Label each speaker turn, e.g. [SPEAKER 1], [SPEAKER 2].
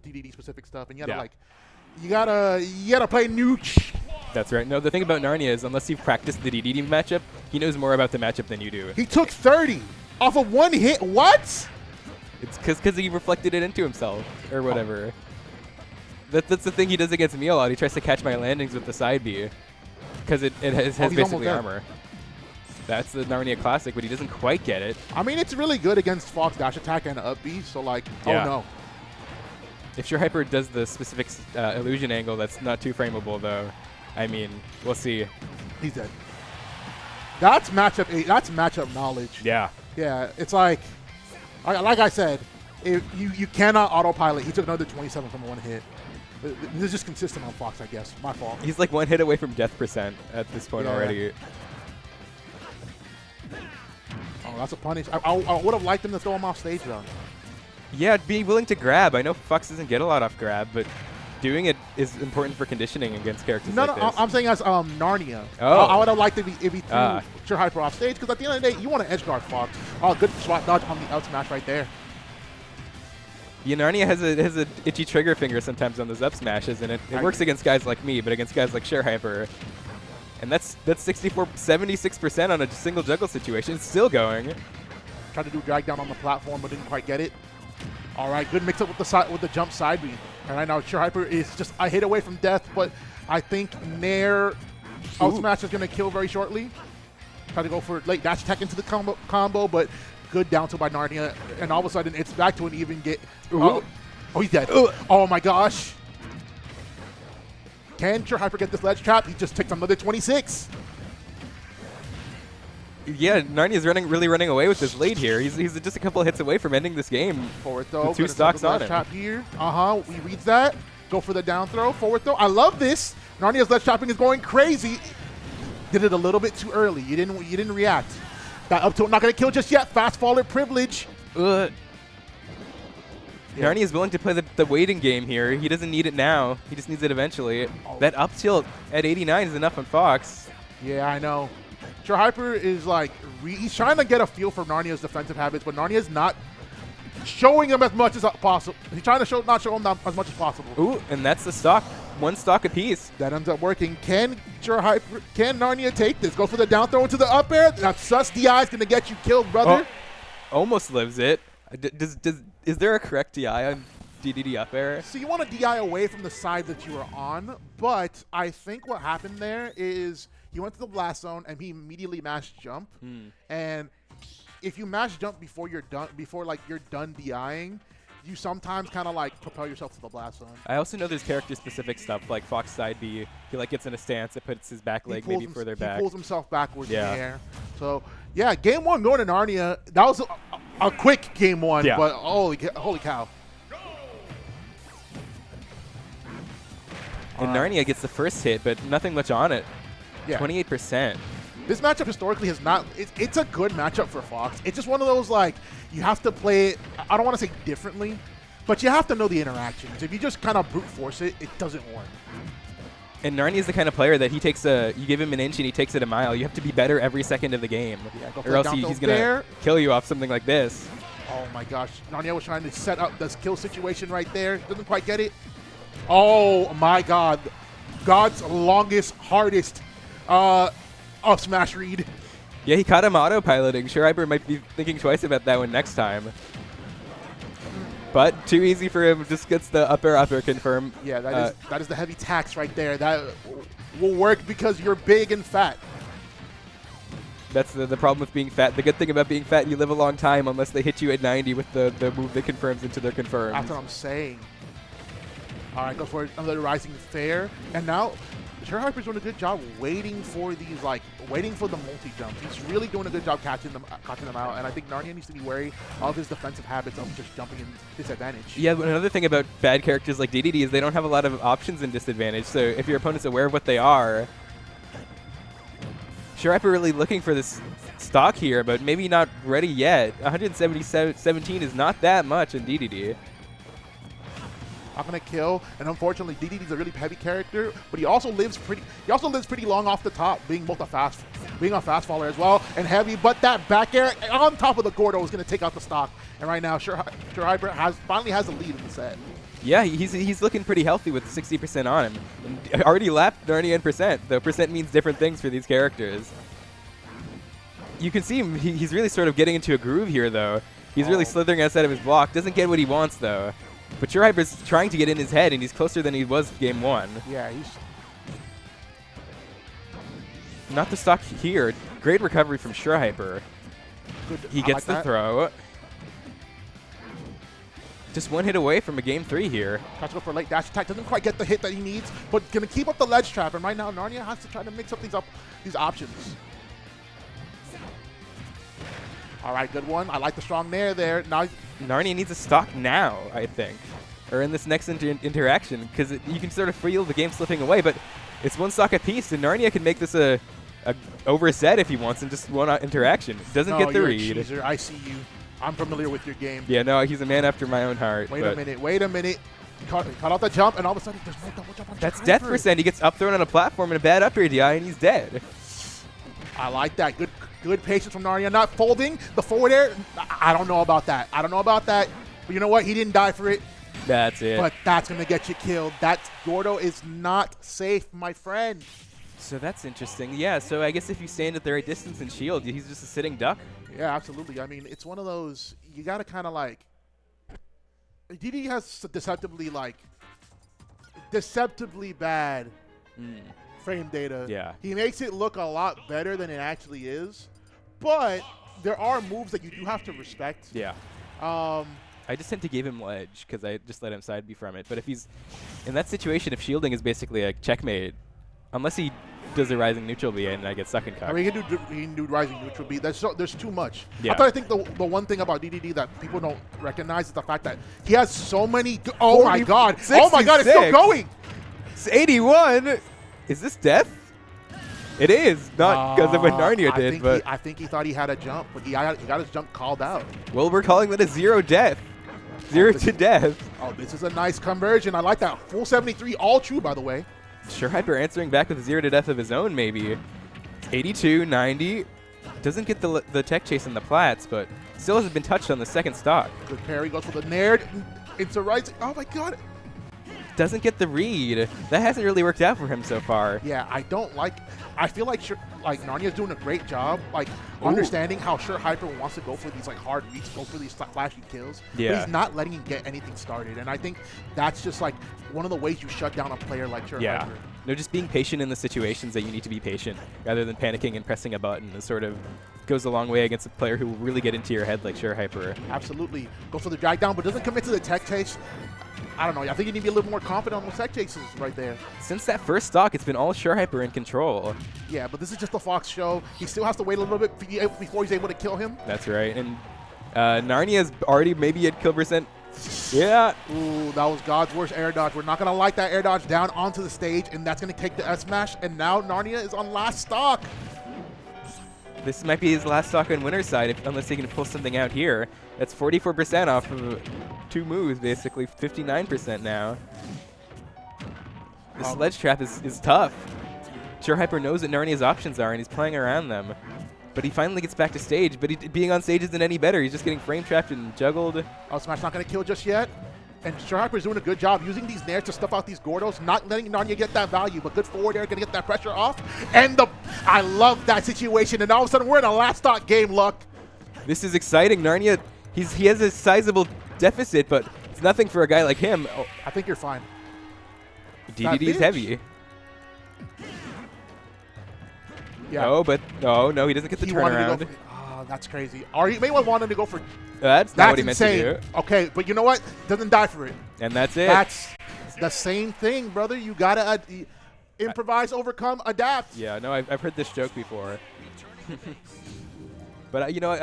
[SPEAKER 1] DDD specific stuff, and you gotta you gotta play new.
[SPEAKER 2] That's right. No, the thing about Narnia is unless you've practiced the DDD matchup, he knows more about the matchup than you do.
[SPEAKER 1] He took 30 off of one hit. What?
[SPEAKER 2] It's because he reflected it into himself or whatever. That's the thing he does against me a lot. He tries to catch my landings with the side B because it has basically armor. That's the Narnia classic, but he doesn't quite get it.
[SPEAKER 1] I mean, it's really good against Fox dash attack and up B, so like,
[SPEAKER 2] yeah.
[SPEAKER 1] Oh no.
[SPEAKER 2] If Surehyper does the specific illusion angle, that's not too frameable though. I mean, we'll see.
[SPEAKER 1] He's dead. That's matchup. That's matchup knowledge.
[SPEAKER 2] Yeah.
[SPEAKER 1] Yeah. It's like I said, if you cannot autopilot. He took another 27 from one hit. This is just consistent on Fox, I guess. My fault.
[SPEAKER 2] He's like one hit away from death percent at this point already.
[SPEAKER 1] Oh, that's a punish. I would have liked him to throw him off stage though.
[SPEAKER 2] Yeah, be willing to grab. I know Fox doesn't get a lot off grab, but doing it is important for conditioning against characters like this.
[SPEAKER 1] I'm saying as Narnia.
[SPEAKER 2] Oh.
[SPEAKER 1] I would have liked it if he threw Surehyper off stage, because at the end of the day, you want to edge guard Fox. Oh, good swat dodge on the out smash right there.
[SPEAKER 2] Yeah, Narnia has a itchy trigger finger sometimes on those up smashes, and it works against guys like me, but against guys like Surehyper. And that's 76% on a single juggle situation. It's still going.
[SPEAKER 1] Tried to do drag down on the platform, but didn't quite get it. All right, good mix up with the jump side beam. And right now, Surehyper is just a hit away from death, but I think Nair out smash is going to kill very shortly. Try to go for late dash attack into the combo, but good down tilt by Narnia, and all of a sudden it's back to an even get. Oh, he's dead. Oh my gosh. Can Surehyper get this ledge trap? He just takes another 26.
[SPEAKER 2] Yeah, Narnia's really running away with this lead here. He's just a couple of hits away from ending this game.
[SPEAKER 1] Forward throw.
[SPEAKER 2] With 2 stocks on him.
[SPEAKER 1] Trap here. He reads that. Go for the down throw. Forward throw. I love this. Narnia's ledge trapping is going crazy. Did it a little bit too early. You didn't react. That up tilt not gonna kill just yet. Fast faller privilege.
[SPEAKER 2] Yeah. Narnia is willing to play the waiting game here. He doesn't need it now. He just needs it eventually. That up tilt at 89 is enough on Fox.
[SPEAKER 1] Yeah, I know. Surehyper is like, he's trying to get a feel for Narnia's defensive habits, but Narnia's not showing him as much as possible. He's trying to not show him as much as possible.
[SPEAKER 2] Ooh, and that's the stock. 1 stock apiece.
[SPEAKER 1] That ends up working. Can Narnia take this? Go for the down throw into the up air. That sus DI is going to get you killed, brother.
[SPEAKER 2] Oh, almost lives it. Is there a correct DI on DDD up air?
[SPEAKER 1] So you want to DI away from the side that you were on, but I think what happened there is he went to the blast zone and he immediately mashed jump. And if you mash jump before you're done, you're done DIing, you sometimes kind of like propel yourself to the blast zone.
[SPEAKER 2] I also know there's character specific stuff like Fox side B. He like gets in a stance that puts his back leg maybe further back.
[SPEAKER 1] He pulls himself backwards in the air. So yeah, game 1 going to Narnia. That was a quick game 1, but holy cow.
[SPEAKER 2] And Narnia gets the first hit, but nothing much on it.
[SPEAKER 1] Yeah.
[SPEAKER 2] 28%.
[SPEAKER 1] This matchup historically has not, it's a good matchup for Fox. It's just one of those, like, you have to play it, I don't want to say differently, but you have to know the interactions. If you just kind of brute force it, it doesn't work.
[SPEAKER 2] And Narnia's the kind of player that he takes you give him an inch and he takes it a mile. You have to be better every second of the game, or else he's going to kill you off something like this.
[SPEAKER 1] Oh my gosh, Narnia was trying to set up this kill situation right there. Doesn't quite get it. Oh my god. God's longest, hardest up smash read.
[SPEAKER 2] Yeah, he caught him autopiloting. Surehyper might be thinking twice about that one next time. But too easy for him. Just gets the up air confirm.
[SPEAKER 1] Yeah, that is the heavy tax right there. That will work because you're big and fat.
[SPEAKER 2] That's the problem with being fat. The good thing about being fat, you live a long time unless they hit you at 90 with the move that confirms into their confirms.
[SPEAKER 1] That's what I'm saying. All right, go for another rising fair. And now Surehyper's doing a good job waiting for these, waiting for the multi-jumps. He's really doing a good job catching them out, and I think Narnia needs to be wary of his defensive habits of just jumping in disadvantage.
[SPEAKER 2] Yeah, but another thing about bad characters like Dedede is they don't have a lot of options in disadvantage, so if your opponent's aware of what they are, Surehyper really looking for this stock here, but maybe not ready yet. 117 is not that much in Dedede.
[SPEAKER 1] Not gonna kill, and unfortunately, Dedede's a really heavy character, but he also lives pretty long off the top, being a fast faller as well, and heavy. But that back air on top of the Gordo is gonna take out the stock. And right now, Surehyper finally has the lead in the set.
[SPEAKER 2] Yeah, he's looking pretty healthy with 60% on him. And already lapped Narnia in percent, though percent means different things for these characters. You can see him, he's really sort of getting into a groove here, though. He's really slithering outside of his block. Doesn't get what he wants, though. But Surehyper's trying to get in his head, and he's closer than he was game 1.
[SPEAKER 1] Yeah, he's...
[SPEAKER 2] Not the stock here. Great recovery from Surehyper. He gets the throw. Just one hit away from a game 3 here.
[SPEAKER 1] Tries to go for a late dash attack. Doesn't quite get the hit that he needs, but going to keep up the ledge trap. And right now, Narnia has to try to mix up these options. All right, good one. I like the strong nair there. Now
[SPEAKER 2] Narnia needs a stock now, I think, or in this next interaction, because you can sort of feel the game slipping away. But it's one stock apiece, and Narnia can make this a over set if he wants in just one interaction. Doesn't get the
[SPEAKER 1] you're
[SPEAKER 2] read.
[SPEAKER 1] A cheeser. I see you. I'm familiar with your game.
[SPEAKER 2] Yeah, no, he's a man after my own heart.
[SPEAKER 1] Wait a minute. Wait a minute. He caught out the jump, and all of a sudden, there's no double jump on
[SPEAKER 2] That's
[SPEAKER 1] Surehyper.
[SPEAKER 2] death percent. He gets up thrown on a platform and a bad up air DI, and he's dead.
[SPEAKER 1] I like that. Good patience from Narnia. Not folding the forward air. I don't know about that. But you know what? He didn't die for it.
[SPEAKER 2] That's it.
[SPEAKER 1] But that's going to get you killed. That Gordo is not safe, my friend.
[SPEAKER 2] So that's interesting. Yeah, so I guess if you stand at the right distance and shield, he's just a sitting duck.
[SPEAKER 1] Yeah, absolutely. I mean, it's one of those, you got to kind of like, DD has deceptively bad frame data.
[SPEAKER 2] Yeah.
[SPEAKER 1] He makes it look a lot better than it actually is, but there are moves that you do have to respect.
[SPEAKER 2] Yeah. I just tend to give him ledge because I just let him side B from it. But if he's in that situation, if shielding is basically a checkmate, unless he does a rising neutral B and I get stuck in cup.
[SPEAKER 1] I mean, he can do rising neutral B. There's too much.
[SPEAKER 2] Yeah.
[SPEAKER 1] I think the one thing about DDD that people don't recognize is the fact that he has so many. Oh my god!
[SPEAKER 2] 66.
[SPEAKER 1] Oh my god! It's still going.
[SPEAKER 2] It's 81. Is this death? It is not because of what Narnia did, but
[SPEAKER 1] I think he thought he had a jump, but he got his jump called out.
[SPEAKER 2] Well, we're calling that a 0 death. 0 to death.
[SPEAKER 1] Oh, this is a nice conversion. I like that. Full 73, all true, by the way.
[SPEAKER 2] Surehyper answering back with a 0 to death of his own, maybe. 82, 90. Doesn't get the tech chase in the plats, but still hasn't been touched on the second stock.
[SPEAKER 1] Good parry, goes for the nair. It's a rising. Oh my god.
[SPEAKER 2] Doesn't get the read. That hasn't really worked out for him so far.
[SPEAKER 1] Yeah, I feel like Narnia's doing a great job, understanding how Surehyper wants to go for these hard reads, go for these flashy kills.
[SPEAKER 2] Yeah.
[SPEAKER 1] But he's not letting him get anything started, and I think that's just one of the ways you shut down a player like Surehyper.
[SPEAKER 2] Yeah. No, just being patient in the situations that you need to be patient, rather than panicking and pressing a button. It sort of goes a long way against a player who will really get into your head like Surehyper.
[SPEAKER 1] Absolutely. Goes for the drag down, but doesn't commit to the tech chase. I don't know. I think you need to be a little more confident on those tech chases right there.
[SPEAKER 2] Since that first stock, it's been all Surehyper in control.
[SPEAKER 1] Yeah, but this is just the Fox show. He still has to wait a little bit before he's able to kill him.
[SPEAKER 2] That's right. And Narnia's already maybe at kill percent. Yeah.
[SPEAKER 1] Ooh, that was God's worst air dodge. We're not going to like that air dodge down onto the stage, and that's going to take the S-Smash. And now Narnia is on last stock.
[SPEAKER 2] This might be his last stock on winner's side, unless he can pull something out here. That's 44% off of 2 moves, basically. 59% now. This ledge trap is tough. Surehyper knows what Narnia's options are, and he's playing around them. But he finally gets back to stage, but being on stage isn't any better. He's just getting frame trapped and juggled.
[SPEAKER 1] Oh, Smash not going to kill just yet. And Surehyper's doing a good job using these nairs to stuff out these Gordos, not letting Narnia get that value, but good forward air, going to get that pressure off. And I love that situation, and all of a sudden we're in a last stock game, Luck.
[SPEAKER 2] This is exciting. Narnia, he has a sizable deficit, but it's nothing for a guy like him. Oh,
[SPEAKER 1] I think you're fine.
[SPEAKER 2] DDD's heavy.
[SPEAKER 1] Yeah.
[SPEAKER 2] Oh, but no, he doesn't get the turnaround.
[SPEAKER 1] That's crazy. He may want him to go for.
[SPEAKER 2] That's not what he meant to do.
[SPEAKER 1] Okay, but you know what? Doesn't die for it.
[SPEAKER 2] And that's it.
[SPEAKER 1] That's the same thing, brother. You gotta improvise, overcome, adapt.
[SPEAKER 2] Yeah, no, I've heard this joke before. But you know, I